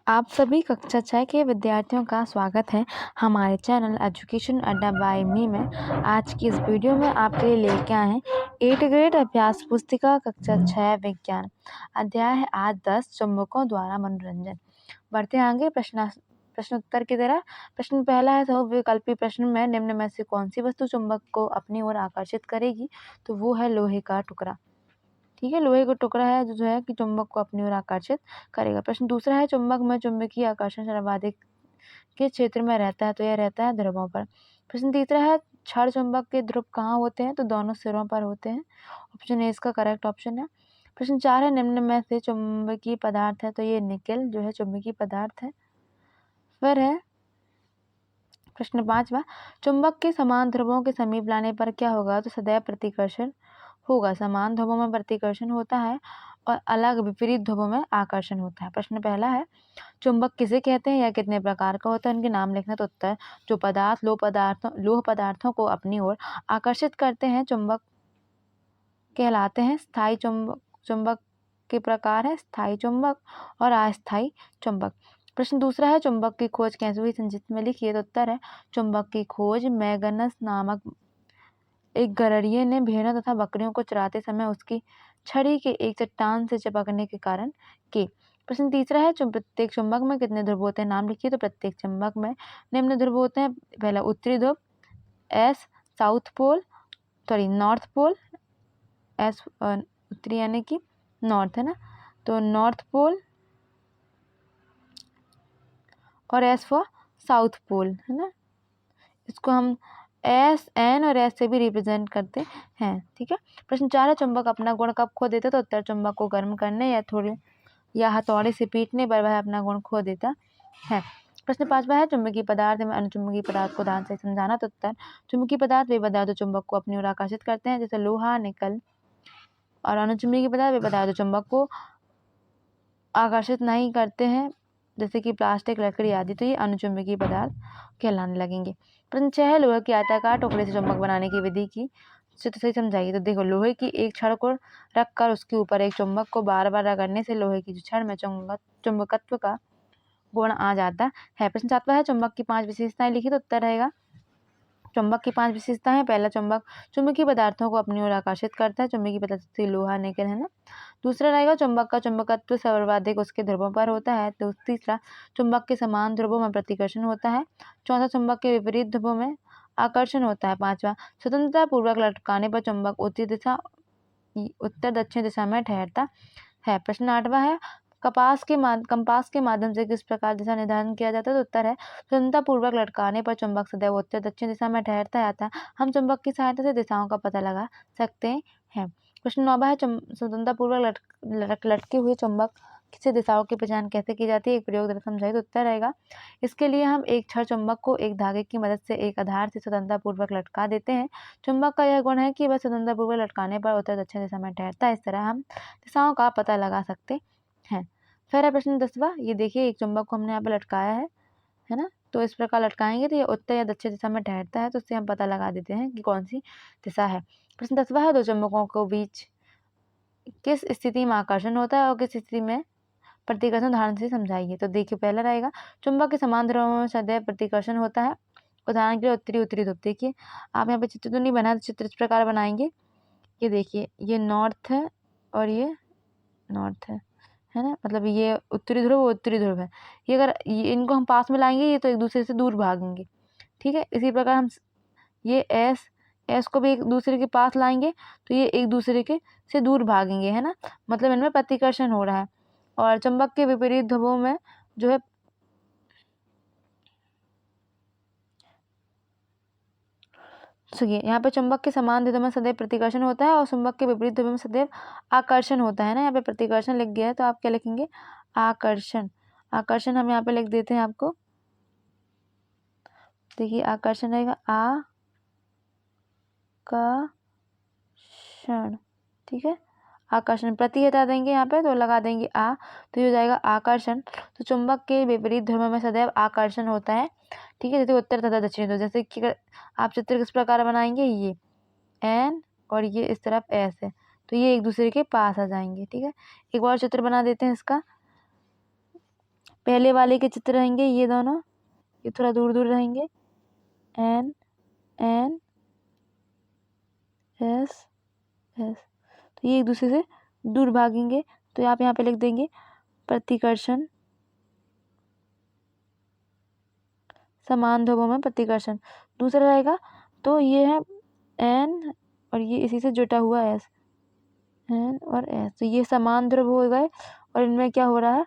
आप सभी कक्षा 6 के विद्यार्थियों का स्वागत है हमारे चैनल एजुकेशन अड्डा बाय मी में। आज की इस वीडियो में आपके लिए लेके आए हैं 8th ग्रेड अभ्यास पुस्तिका कक्षा 6 विज्ञान अध्याय है आज 10 चुंबकों द्वारा मनोरंजन। बढ़ते आगे प्रश्नोत्तर की तरह। प्रश्न पहला है बहुविकल्पी प्रश्न में निम्न में से कौन सी वस्तु चुंबक को अपनी ओर आकर्षित करेगी? तो वो है लोहे का टुकड़ा। ठीक है, लोहे का टुकड़ा है जो है कि चुंबक को अपनी ओर आकर्षित करेगा। प्रश्न दूसरा है चुंबक में चुंबकीय आकर्षण सर्वाधिक किस क्षेत्र में रहता है? तो यह रहता है ध्रुवों पर। प्रश्न तीसरा है क्षण चुंबक के ध्रुव कहाँ होते हैं? तो दोनों सिरों पर होते हैं। ऑप्शन ए इसका करेक्ट ऑप्शन है। प्रश्न 4 है निम्न में से चुंबकीय पदार्थ है? तो ये निकेल जो है चुंबकीय पदार्थ है। फिर है प्रश्न 5वां चुंबक के समान ध्रुवों के समीप लाने पर क्या होगा? तो सदैव प्रतिकर्षण होगा। समान ध्रुवों में प्रतिकर्षण होता है और अलग विपरीत ध्रुवों में आकर्षण होता है। प्रश्न पहला है चुंबक किसे कहते हैं या कितने प्रकार का होता है? उनके नाम लिखना। तो उत्तर जो पदार्थ लोह पदार्थों को अपनी ओर आकर्षित करते हैं चुंबक कहलाते हैं। स्थायी चुंबक के प्रकार है स्थायी चुंबक और अस्थायी चुंबक। प्रश्न दूसरा है चुंबक की खोज कैसे हुई? संक्षिप्त में लिखिए। तो उत्तर है चुंबक की खोज मैगनस नामक एक गड़रिये ने भेड़ों तथा बकरियों को चराते समय उसकी छड़ी के एक चट्टान से चिपकने के कारण की। प्रश्न तीसरा है प्रत्येक चुंबक में कितने ध्रुव होते हैं? नाम लिखिए। तो प्रत्येक चुंबक में निम्न ध्रुव होते हैं। पहला उत्तरी ध्रुव एस नॉर्थ पोल एस उत्तरी यानी कि नॉर्थ है ना, तो नॉर्थ पोल और एस फॉर साउथ पोल है ना। इसको हम एस एन और एस से भी रिप्रेजेंट करते हैं। ठीक है। प्रश्न 4 है चुंबक अपना गुण कब खो देता? तो उत्तर चुंबक को गर्म करने या हथौड़े से पीटने पर वह अपना गुण खो देता है। प्रश्न 5वां है चुंबकीय पदार्थ में अनुचुंबकीय पदार्थ को उदाहरण से समझाना। तो उत्तर चुंबकीय पदार्थ वे पदार्थ जो चुंबक को अपनी ओर आकर्षित करते हैं जैसे लोहा निकल, और अनुचुंबकीय पदार्थ वे पदार्थ जो चुंबक को आकर्षित नहीं करते हैं जैसे कि प्लास्टिक लकड़ी आदि। तो ये अनुचुंबकीय पदार्थ कहलाने लगेंगे। प्रश्न 6 है लोहे के आयताकार टुकड़े से चुंबक बनाने की विधि की चित्र से समझाइए। तो देखो लोहे की एक छड़ को रखकर उसके ऊपर एक चुंबक को बार बार रगड़ने से लोहे की जो छड़ में चुंबकत्व का गुण आ जाता है। प्रश्न 7वां है चुंबक की 5 विशेषताएं लिखी। तो उत्तर रहेगा चुंबक की 5 विशेषताएं। पहला चुंबक चुंबकीय पदार्थों को अपनी ओर आकर्षित करता है। चुंबकीय पदार्थ लोहा निकल है ना। दूसरा रहेगा चुंबक का चुंबकत्व सर्वाधिक उसके ध्रुवों पर होता है। तो तीसरा चुंबक के समान ध्रुवों में प्रतिकर्षण होता है। चौथा चुंबक के विपरीत ध्रुवों में आकर्षण होता है। पांचवा स्वतंत्रता पूर्वक लटकाने पर चुंबक उत्तर दक्षिण दिशा में ठहरता है। प्रश्न 8वां है कंपास के माध्यम से किस प्रकार दिशा निर्धारण किया जाता है? तो उत्तर है स्वतंत्रता पूर्वक लटकाने पर चुंबक सदैव उत्तर दक्षिण दिशा में ठहरता है। हम चुंबक की सहायता से दिशाओं का पता लगा सकते हैं। प्रश्न 9वां है स्वतंत्रता पूर्वक लटके हुए चुंबक से दिशाओं की पहचान कैसे की जाती है? एक प्रयोग द्वारा समझाइए। तो उत्तर रहेगा इसके लिए हम एक छड़ चुंबक को एक धागे की मदद से एक आधार से स्वतंत्रता पूर्वक लटका देते हैं। चुंबक का यह गुण है कि वह स्वतंत्रता पूर्वक लटकाने पर उत्तर दक्षिण दिशा में ठहरता है। इस तरह हम दिशाओं का पता लगा सकते हैं। फिर है प्रश्न 10वां। ये देखिए एक चुंबक को हमने यहाँ पे लटकाया है ना। तो इस प्रकार लटकाएंगे तो ये उत्तर या दक्षिण दिशा में ठहरता है। तो इससे हम पता लगा देते हैं कि कौन सी दिशा है। प्रश्न 10वां है दो चुंबकों के बीच किस स्थिति में आकर्षण होता है और किस स्थिति में प्रतिकर्षण? उदाहरण से समझाइए। तो देखिए पहला रहेगा चुंबक के समान ध्रुवों में सदैव प्रतिकर्षण होता है। उदाहरण के लिए उत्तरी ध्रुव। देखिए आप यहाँ पे चित्र तो नहीं बना, तो चित्र इस प्रकार बनाएंगे। ये देखिए ये नॉर्थ है और ये नॉर्थ है ना, मतलब ये उत्तरी ध्रुव है। ये अगर इनको हम पास में लाएंगे ये तो एक दूसरे से दूर भागेंगे। ठीक है, इसी प्रकार हम ये एस को भी एक दूसरे के पास लाएंगे तो ये एक दूसरे के से दूर भागेंगे है ना, मतलब इनमें प्रतिकर्षण हो रहा है। और चुंबक के विपरीत ध्रुवों में जो है सुनिए यहाँ पे चुंबक के समान ध्रुवों में सदैव प्रतिकर्षण होता है और चुंबक के विपरीत ध्रुवों में सदैव आकर्षण होता है ना। यहाँ पे प्रतिकर्षण लिख गया है तो आप क्या लिखेंगे? आकर्षण। आकर्षण हम यहाँ पे लिख देते हैं आपको। देखिए आकर्षण रहेगा आकर्षण। ठीक है, आकर्षण प्रति हटा देंगे यहाँ पे तो लगा देंगे तो ये हो जाएगा आकर्षण। तो चुंबक के विपरीत ध्रुवों में सदैव आकर्षण होता है। ठीक है, जैसे उत्तर तथा दक्षिण ध्रुव। जैसे कि आप चित्र किस प्रकार बनाएंगे, ये एन और ये इस तरफ एस है तो ये एक दूसरे के पास आ जाएंगे। ठीक है, एक बार चित्र बना देते हैं इसका। पहले वाले के चित्र रहेंगे ये दोनों, ये थोड़ा दूर दूर रहेंगे, N N S S, तो ये एक दूसरे से दूर भागेंगे, तो आप यहाँ पे लिख देंगे प्रतिकर्षण, समान ध्रुवों में प्रतिकर्षण। दूसरा रहेगा तो ये है N और ये इसी से जुटा हुआ S, N और S, तो ये समान ध्रुव हो गए और इनमें क्या हो रहा है,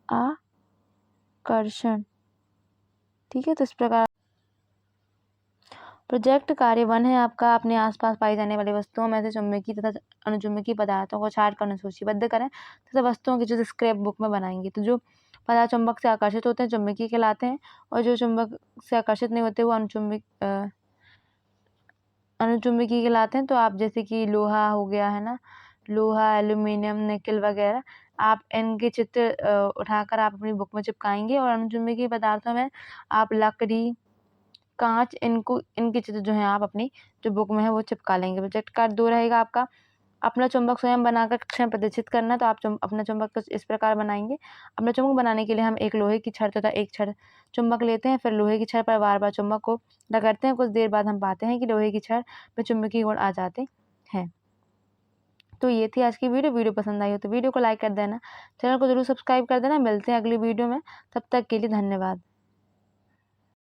आकर्षण। ठीक है, तो इस प्रकार प्रोजेक्ट कार्य 1 है आपका, अपने आसपास पाई जाने वाली वस्तुओं में से चुंबकीय तथा अनुचुंबकीय पदार्थों को छाट कर सूचीबद्ध करें तथा वस्तुओं की जो स्क्रैप बुक में बनाएंगे। तो जो पदार्थ चुंबक से आकर्षित होते हैं चुंबकीय कहलाते हैं, और जो चुंबक से आकर्षित नहीं होते वो अनुचुंबकीय कहलाते हैं। तो आप जैसे कि लोहा हो गया है ना, लोहा, एल्यूमिनियम, निकल वगैरह, आप इनके चित्र उठाकर आप अपनी बुक में चिपकाएंगे। और अनुचुंबकीय पदार्थों में आप लकड़ी, कांच, इनके चित्र जो हैं आप अपनी जो बुक में है वो चिपका लेंगे। प्रोजेक्ट कार्ड 2 रहेगा आपका, अपना चुंबक स्वयं बनाकर कक्षा में प्रदर्शित करना। तो आप अपना चुंबक कुछ इस प्रकार बनाएंगे। अपना चुंबक बनाने के लिए हम एक लोहे की छड़ तथा एक छड़ चुंबक लेते हैं, फिर लोहे की छड़ पर बार बार चुंबक को रगड़ते हैं। कुछ देर बाद हम पाते हैं कि लोहे की छड़ में चुंबकीय गुण आ जाते हैं। तो ये थी आज की वीडियो पसंद आई हो तो वीडियो को लाइक कर देना, चैनल को जरूर सब्सक्राइब कर देना। मिलते हैं अगली वीडियो में, तब तक के लिए धन्यवाद।